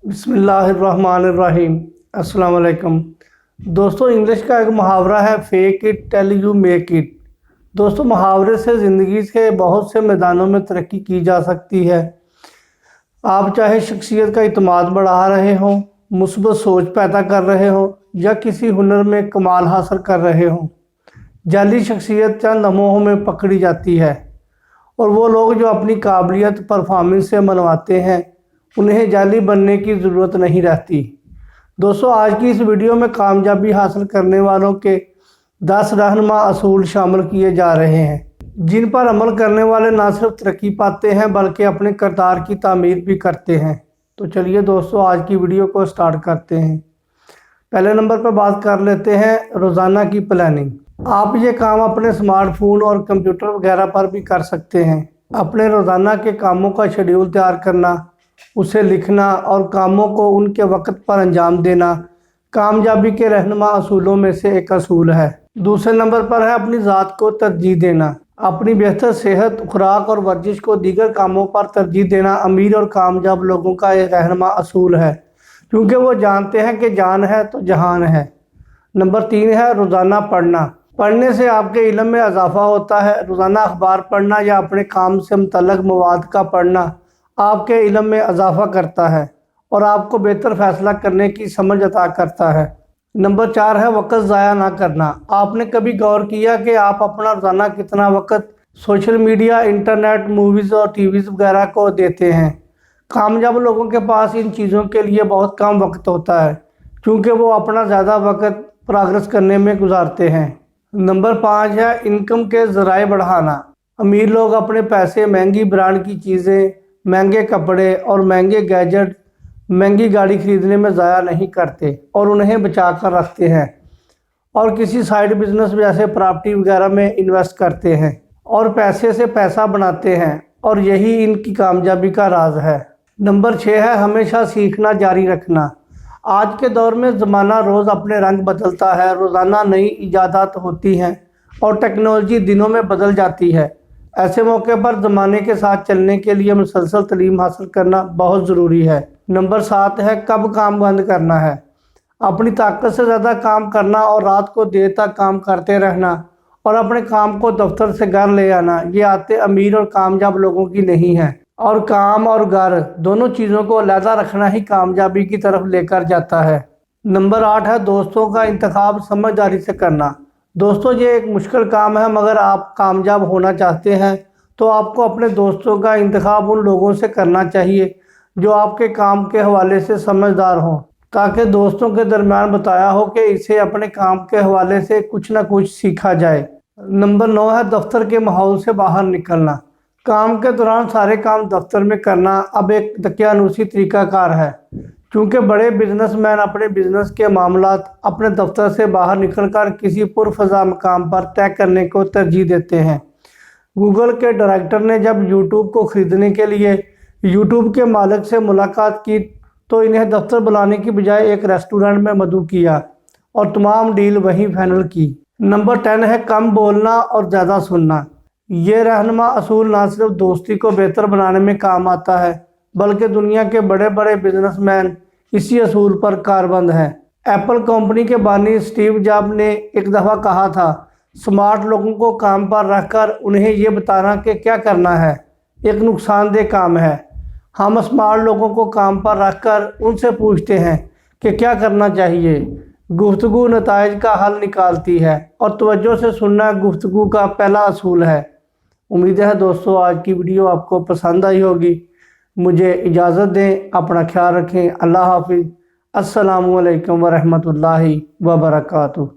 बिस्मिल्लाहिर्रहमानिर्रहीम। अस्सलाम वालेकुम दोस्तों, इंग्लिश का एक मुहावरा है, fake it till you make it. दोस्तों, मुहावरे से ज़िंदगी के बहुत से मैदानों में तरक्की की जा सकती है। आप चाहे शख्सियत का इत्मीनान बढ़ा रहे हों, मुस्बत सोच पैदा कर रहे हों या किसी हुनर में कमाल हासिल कर रहे हों, जाली शख्सियत चंद लम्हों में पकड़ी जाती है और वो लोग जो अपनी काबिलियत परफॉर्मेंस से मनवाते हैं उन्हें जाली बनने की ज़रूरत नहीं रहती। दोस्तों, आज की इस वीडियो में कामयाबी हासिल करने वालों के 10 रहनुमा असूल शामिल किए जा रहे हैं, जिन पर अमल करने वाले ना सिर्फ तरक्की पाते हैं बल्कि अपने किरदार की तामीर भी करते हैं। तो चलिए दोस्तों, आज की वीडियो को स्टार्ट करते हैं। पहले नंबर पर बात कर लेते हैं रोज़ाना की प्लानिंग। आप ये काम अपने स्मार्टफोन और कंप्यूटर वगैरह पर भी कर सकते हैं। अपने रोज़ाना के कामों का शेड्यूल तैयार करना, उसे लिखना और कामों को उनके वक्त पर अंजाम देना कामयाबी के रहनुमा असूलों में से एक असूल है। दूसरे नंबर पर है अपनी ज़ात को तरजीह देना। अपनी बेहतर सेहत, खुराक और वर्जिश को दीगर कामों पर तरजीह देना अमीर और कामयाब लोगों का एक रहनुमा असूल है, क्योंकि वो जानते हैं कि जान है तो जहान है। नंबर 3 है रोज़ाना पढ़ना। पढ़ने से आपके इल्म में इजाफा होता है। रोज़ाना अखबार पढ़ना या अपने काम से मुतल्लक मवाद का पढ़ना आपके इल्म में इजाफा करता है और आपको बेहतर फैसला करने की समझ अता करता है। नंबर 4 है वक्त ज़ाया ना करना। आपने कभी गौर किया कि आप अपना रोज़ाना कितना वक्त सोशल मीडिया, इंटरनेट, मूवीज़ और टीवीज़ वगैरह को देते हैं? कामयाब लोगों के पास इन चीज़ों के लिए बहुत कम वक्त होता है, क्योंकि वो अपना ज़्यादा वक्त प्रोग्रेस करने में गुजारते हैं। नंबर 5 है इनकम के ज़राए बढ़ाना। अमीर लोग अपने पैसे महंगी ब्रांड की चीज़ें, महंगे कपड़े और महंगे गैजेट, महंगी गाड़ी खरीदने में ज़ाया नहीं करते और उन्हें बचा कर रखते हैं और किसी साइड बिजनेस जैसे प्रॉपर्टी वगैरह में इन्वेस्ट करते हैं और पैसे से पैसा बनाते हैं, और यही इनकी कामयाबी का राज है। नंबर 6 है हमेशा सीखना जारी रखना। आज के दौर में ज़माना रोज़ अपने रंग बदलता है, रोज़ाना नई इजादात होती हैं और टेक्नोलॉजी दिनों में बदल जाती है। ऐसे मौके पर ज़माने के साथ चलने के लिए मुसलसल तालीम हासिल करना बहुत ज़रूरी है। नंबर 7 है कब काम बंद करना है। अपनी ताकत से ज़्यादा काम करना और रात को देर तक काम करते रहना और अपने काम को दफ्तर से घर ले आना, ये आदतें अमीर और कामयाब लोगों की नहीं है। और काम और घर दोनों चीज़ों को अलहदा रखना ही कामयाबी की तरफ लेकर जाता है। नंबर 8 है दोस्तों का इंतखाब समझदारी से करना। दोस्तों, ये एक मुश्किल काम है, मगर आप कामयाब होना चाहते हैं तो आपको अपने दोस्तों का इंतखाब उन लोगों से करना चाहिए जो आपके काम के हवाले से समझदार हों, ताकि दोस्तों के दरमियान बताया हो कि इसे अपने काम के हवाले से कुछ ना कुछ सीखा जाए। नंबर 9 है दफ्तर के माहौल से बाहर निकलना। काम के दौरान सारे काम दफ्तर में करना अब एक दकियानूसी तरीकाकार है, क्योंकि बड़े बिजनेसमैन अपने बिजनेस के मामलात अपने दफ्तर से बाहर निकलकर किसी पुरफज़ा मकाम पर तय करने को तरजीह देते हैं। गूगल के डायरेक्टर ने जब यूट्यूब को ख़रीदने के लिए यूट्यूब के मालिक से मुलाकात की तो इन्हें दफ्तर बुलाने की बजाय एक रेस्टोरेंट में मदऊ किया और तमाम डील वहीं फाइनल की। नंबर 10 है कम बोलना और ज़्यादा सुनना। ये रहनुमा असूल ना सिर्फ दोस्ती को बेहतर बनाने में काम आता है, बल्कि दुनिया के बड़े बड़े बिजनेसमैन इसी असूल पर कारबंद हैं। एप्पल कंपनी के बानी स्टीव जॉब ने एक दफ़ा कहा था, स्मार्ट लोगों को काम पर रखकर उन्हें ये बताना कि क्या करना है एक नुकसानदेह काम है। हम स्मार्ट लोगों को काम पर रखकर उनसे पूछते हैं कि क्या करना चाहिए। गुफ्तगू नताइज का हल निकालती है और तवज्जो से सुनना गुफ्तगू का पहला असूल है। उम्मीद है दोस्तों, आज की वीडियो आपको पसंद आई होगी। मुझे इजाज़त दें, अपना ख्याल रखें। अल्लाह हाफिज़। अस्सलामु अलैकुम वरहमतुल्लाहि वबरकातुहू।